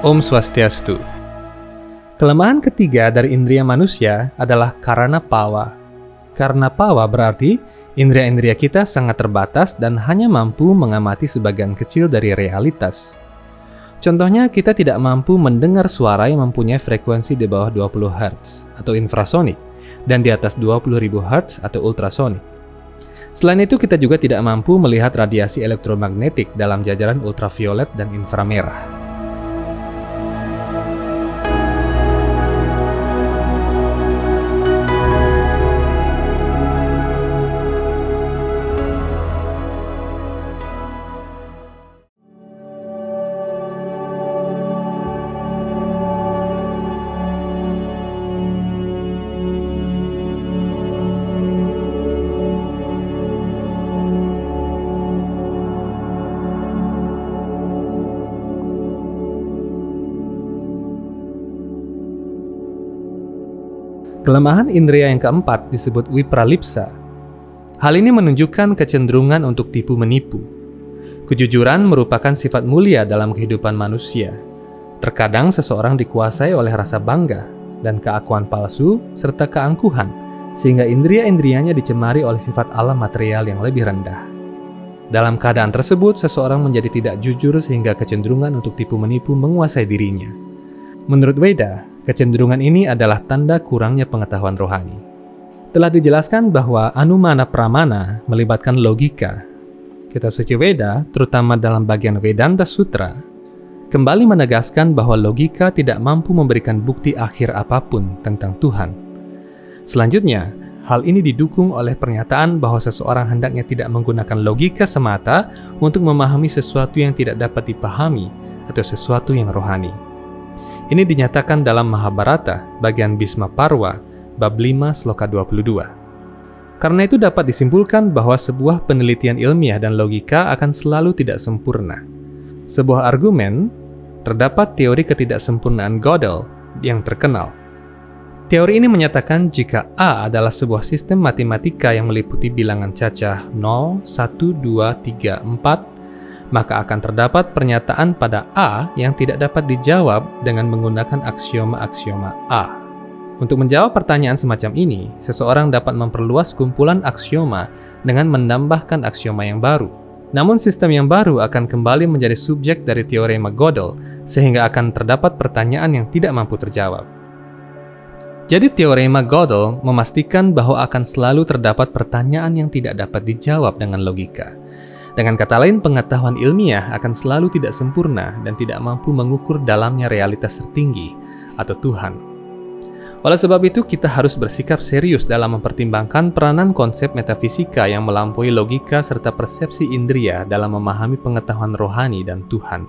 Om Swastiastu. Kelemahan ketiga dari indria manusia adalah karana pawa. Karena pawa berarti indria-indria kita sangat terbatas dan hanya mampu mengamati sebagian kecil dari realitas. Contohnya, kita tidak mampu mendengar suara yang mempunyai frekuensi di bawah 20 Hz atau infrasonik dan di atas 20.000 Hz atau ultrasonik. Selain itu, kita juga tidak mampu melihat radiasi elektromagnetik dalam jajaran ultraviolet dan inframerah. Kelemahan indria yang keempat disebut wipralipsa. Hal ini menunjukkan kecenderungan untuk tipu-menipu. Kejujuran merupakan sifat mulia dalam kehidupan manusia. Terkadang seseorang dikuasai oleh rasa bangga dan keakuan palsu serta keangkuhan, sehingga indria-indrianya dicemari oleh sifat alam material yang lebih rendah. Dalam keadaan tersebut, seseorang menjadi tidak jujur sehingga kecenderungan untuk tipu-menipu menguasai dirinya. Menurut Weda, kecenderungan ini adalah tanda kurangnya pengetahuan rohani. Telah dijelaskan bahwa Anumana Pramana melibatkan logika. Kitab suci Weda, terutama dalam bagian Vedanta Sutra, kembali menegaskan bahwa logika tidak mampu memberikan bukti akhir apapun tentang Tuhan. Selanjutnya, hal ini didukung oleh pernyataan bahwa seseorang hendaknya tidak menggunakan logika semata untuk memahami sesuatu yang tidak dapat dipahami atau sesuatu yang rohani. Ini dinyatakan dalam Mahabharata, bagian Bhisma Parwa, bab 5, sloka 22. Karena itu dapat disimpulkan bahwa sebuah penelitian ilmiah dan logika akan selalu tidak sempurna. Sebuah argumen, terdapat teori ketidaksempurnaan Gödel yang terkenal. Teori ini menyatakan jika A adalah sebuah sistem matematika yang meliputi bilangan cacah 0, 1, 2, 3, 4, maka akan terdapat pernyataan pada A yang tidak dapat dijawab dengan menggunakan aksioma-aksioma A. Untuk menjawab pertanyaan semacam ini, seseorang dapat memperluas kumpulan aksioma dengan menambahkan aksioma yang baru. Namun sistem yang baru akan kembali menjadi subjek dari teorema Gödel, sehingga akan terdapat pertanyaan yang tidak mampu terjawab. Jadi teorema Gödel memastikan bahwa akan selalu terdapat pertanyaan yang tidak dapat dijawab dengan logika. Dengan kata lain, pengetahuan ilmiah akan selalu tidak sempurna dan tidak mampu mengukur dalamnya realitas tertinggi atau Tuhan. Oleh sebab itu, kita harus bersikap serius dalam mempertimbangkan peranan konsep metafisika yang melampaui logika serta persepsi indria dalam memahami pengetahuan rohani dan Tuhan.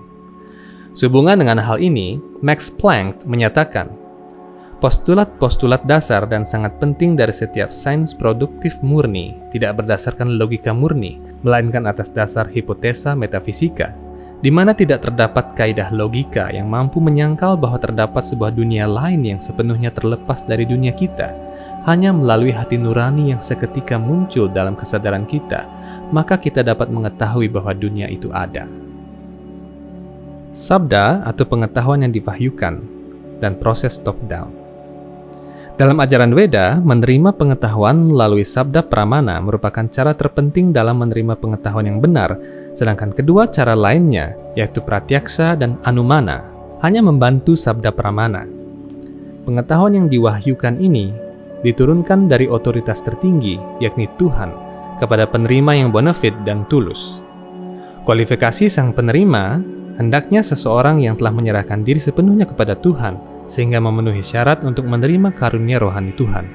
Sehubungan dengan hal ini, Max Planck menyatakan, postulat-postulat dasar dan sangat penting dari setiap sains produktif murni tidak berdasarkan logika murni, melainkan atas dasar hipotesa metafisika, di mana tidak terdapat kaidah logika yang mampu menyangkal bahwa terdapat sebuah dunia lain yang sepenuhnya terlepas dari dunia kita. Hanya melalui hati nurani yang seketika muncul dalam kesadaran kita, maka kita dapat mengetahui bahwa dunia itu ada. Sabda atau pengetahuan yang diwahyukan dan proses top-down. Dalam ajaran Weda, menerima pengetahuan melalui sabda pramana merupakan cara terpenting dalam menerima pengetahuan yang benar, sedangkan kedua cara lainnya, yaitu pratyaksa dan anumana, hanya membantu sabda pramana. Pengetahuan yang diwahyukan ini diturunkan dari otoritas tertinggi, yakni Tuhan, kepada penerima yang bonafit dan tulus. Kualifikasi sang penerima, hendaknya seseorang yang telah menyerahkan diri sepenuhnya kepada Tuhan, sehingga memenuhi syarat untuk menerima karunia rohani Tuhan.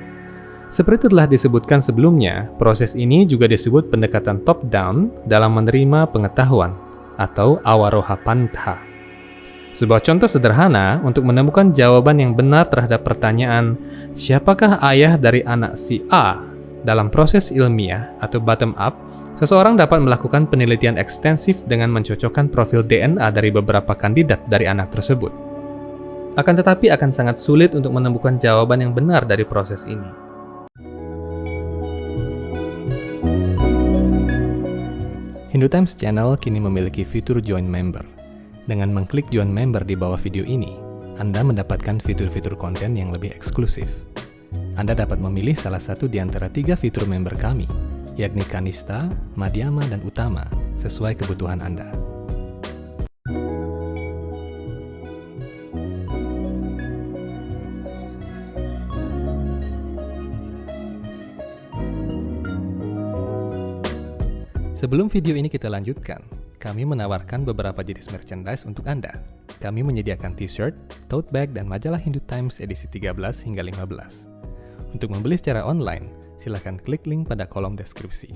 Seperti telah disebutkan sebelumnya, proses ini juga disebut pendekatan top-down dalam menerima pengetahuan, atau awaroha pantha. Sebuah contoh sederhana untuk menemukan jawaban yang benar terhadap pertanyaan, siapakah ayah dari anak si A? Dalam proses ilmiah atau bottom-up, seseorang dapat melakukan penelitian ekstensif dengan mencocokkan profil DNA dari beberapa kandidat dari anak tersebut. Akan tetapi akan sangat sulit untuk menemukan jawaban yang benar dari proses ini. Hindu Times Channel kini memiliki fitur Join Member. Dengan mengklik Join Member di bawah video ini, Anda mendapatkan fitur-fitur konten yang lebih eksklusif. Anda dapat memilih salah satu di antara 3 fitur member kami, yakni Kanista, Madhyama, dan Utama, sesuai kebutuhan Anda. Sebelum video ini kita lanjutkan, kami menawarkan beberapa jenis merchandise untuk Anda. Kami menyediakan t-shirt, tote bag, dan majalah Hindu Times edisi 13 hingga 15. Untuk membeli secara online, silakan klik link pada kolom deskripsi.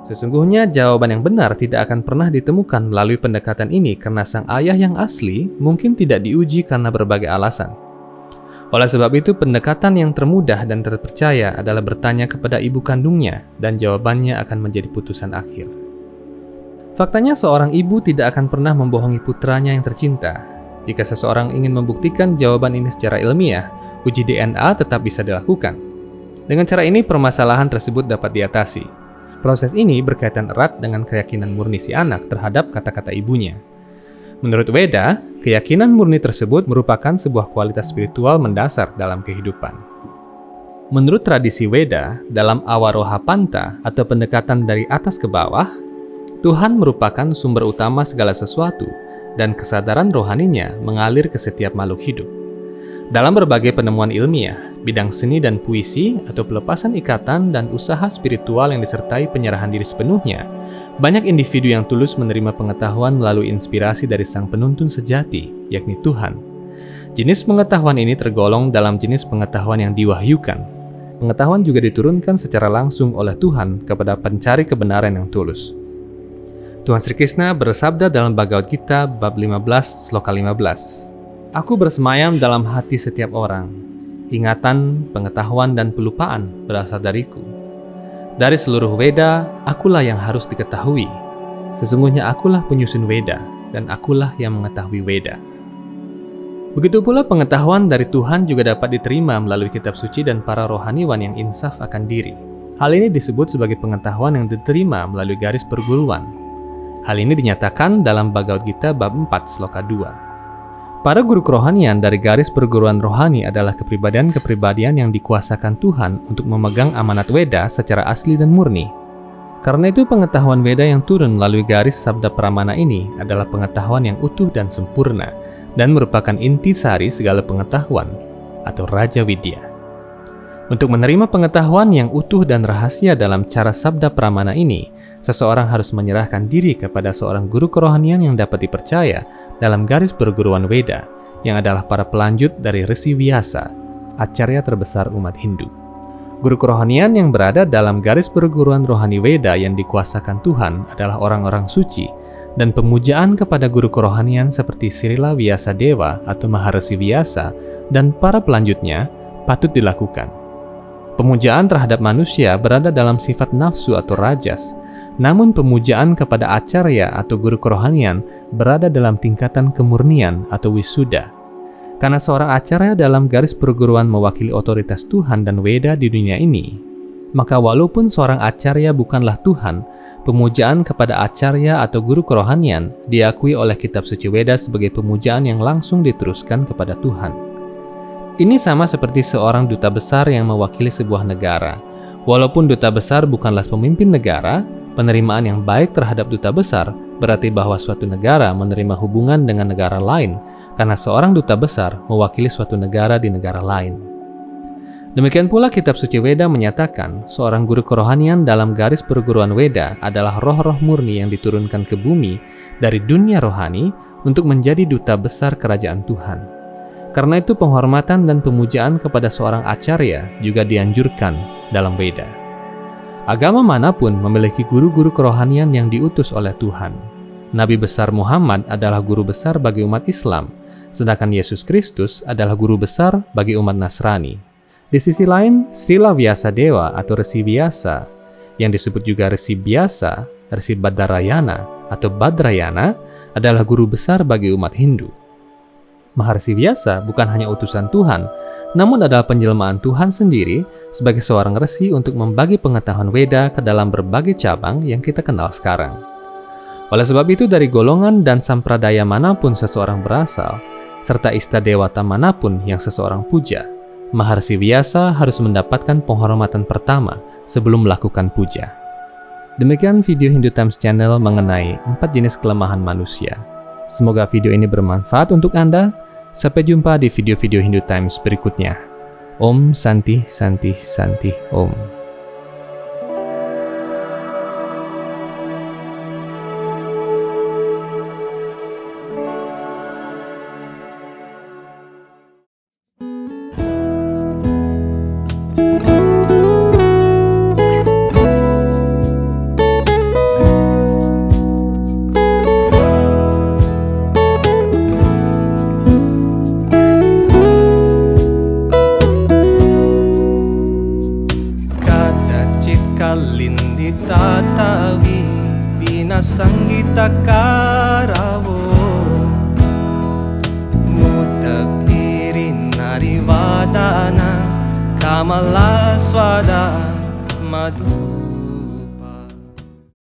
Sesungguhnya jawaban yang benar tidak akan pernah ditemukan melalui pendekatan ini karena sang ayah yang asli mungkin tidak diuji karena berbagai alasan. Oleh sebab itu, pendekatan yang termudah dan terpercaya adalah bertanya kepada ibu kandungnya dan jawabannya akan menjadi putusan akhir. Faktanya seorang ibu tidak akan pernah membohongi putranya yang tercinta. Jika seseorang ingin membuktikan jawaban ini secara ilmiah, uji DNA tetap bisa dilakukan. Dengan cara ini, permasalahan tersebut dapat diatasi. Proses ini berkaitan erat dengan keyakinan murni si anak terhadap kata-kata ibunya. Menurut Weda, keyakinan murni tersebut merupakan sebuah kualitas spiritual mendasar dalam kehidupan. Menurut tradisi Weda, dalam Awaroha Panta atau pendekatan dari atas ke bawah, Tuhan merupakan sumber utama segala sesuatu dan kesadaran rohaninya mengalir ke setiap makhluk hidup. Dalam berbagai penemuan ilmiah, bidang seni dan puisi atau pelepasan ikatan dan usaha spiritual yang disertai penyerahan diri sepenuhnya, banyak individu yang tulus menerima pengetahuan melalui inspirasi dari sang penuntun sejati, yakni Tuhan. Jenis pengetahuan ini tergolong dalam jenis pengetahuan yang diwahyukan. Pengetahuan juga diturunkan secara langsung oleh Tuhan kepada pencari kebenaran yang tulus. Tuhan Sri Krishna bersabda dalam Bhagavad Gita bab 15 sloka 15. Aku bersemayam dalam hati setiap orang. Ingatan, pengetahuan, dan pelupaan berasal dariku. Dari seluruh Weda, akulah yang harus diketahui. Sesungguhnya akulah penyusun Weda, dan akulah yang mengetahui Weda. Begitu pula pengetahuan dari Tuhan juga dapat diterima melalui kitab suci dan para rohaniwan yang insaf akan diri. Hal ini disebut sebagai pengetahuan yang diterima melalui garis perguruan. Hal ini dinyatakan dalam Bhagavad Gita bab 4 sloka 2. Para guru kerohanian dari garis perguruan rohani adalah kepribadian-kepribadian yang dikuasakan Tuhan untuk memegang amanat Weda secara asli dan murni. Karena itu pengetahuan Weda yang turun melalui garis sabda pramana ini adalah pengetahuan yang utuh dan sempurna dan merupakan intisari segala pengetahuan atau Raja Widya. Untuk menerima pengetahuan yang utuh dan rahasia dalam cara sabda pramana ini, seseorang harus menyerahkan diri kepada seorang guru kerohanian yang dapat dipercaya dalam garis perguruan Weda, yang adalah para pelanjut dari Resi Vyasa, acarya terbesar umat Hindu. Guru kerohanian yang berada dalam garis perguruan rohani Weda yang dikuasakan Tuhan adalah orang-orang suci, dan pemujaan kepada guru kerohanian seperti Srila Vyasadeva atau Maharesi Vyasa dan para pelanjutnya patut dilakukan. Pemujaan terhadap manusia berada dalam sifat nafsu atau rajas, namun pemujaan kepada acarya atau guru kerohanian berada dalam tingkatan kemurnian atau wisuda. Karena seorang acarya dalam garis perguruan mewakili otoritas Tuhan dan Weda di dunia ini, maka walaupun seorang acarya bukanlah Tuhan, pemujaan kepada acarya atau guru kerohanian diakui oleh kitab suci Weda sebagai pemujaan yang langsung diteruskan kepada Tuhan. Ini sama seperti seorang duta besar yang mewakili sebuah negara. Walaupun duta besar bukanlah pemimpin negara, penerimaan yang baik terhadap duta besar berarti bahwa suatu negara menerima hubungan dengan negara lain karena seorang duta besar mewakili suatu negara di negara lain. Demikian pula kitab suci Weda menyatakan seorang guru kerohanian dalam garis perguruan Weda adalah roh-roh murni yang diturunkan ke bumi dari dunia rohani untuk menjadi duta besar kerajaan Tuhan. Karena itu penghormatan dan pemujaan kepada seorang acarya juga dianjurkan dalam Weda. Agama manapun memiliki guru-guru kerohanian yang diutus oleh Tuhan. Nabi besar Muhammad adalah guru besar bagi umat Islam, sedangkan Yesus Kristus adalah guru besar bagi umat Nasrani. Di sisi lain, Srila Vyasadeva atau Resi Vyasa, yang disebut juga Resi Biasa, Resi Badarayana atau Badrayana, adalah guru besar bagi umat Hindu. Maharsi Vyasa bukan hanya utusan Tuhan, namun adalah penjelmaan Tuhan sendiri sebagai seorang resi untuk membagi pengetahuan Weda ke dalam berbagai cabang yang kita kenal sekarang. Oleh sebab itu, dari golongan dan sampradaya manapun seseorang berasal, serta ista dewata manapun yang seseorang puja, Maharsi Vyasa harus mendapatkan penghormatan pertama sebelum melakukan puja. Demikian video Hindu Times Channel mengenai 4 jenis kelemahan manusia. Semoga video ini bermanfaat untuk Anda. Sampai jumpa di video-video Hindu Times berikutnya. Om Santi Santi Santi Om. Kalindi tatawi binasanggita karawo mutapirin narivadana kamalaswada madu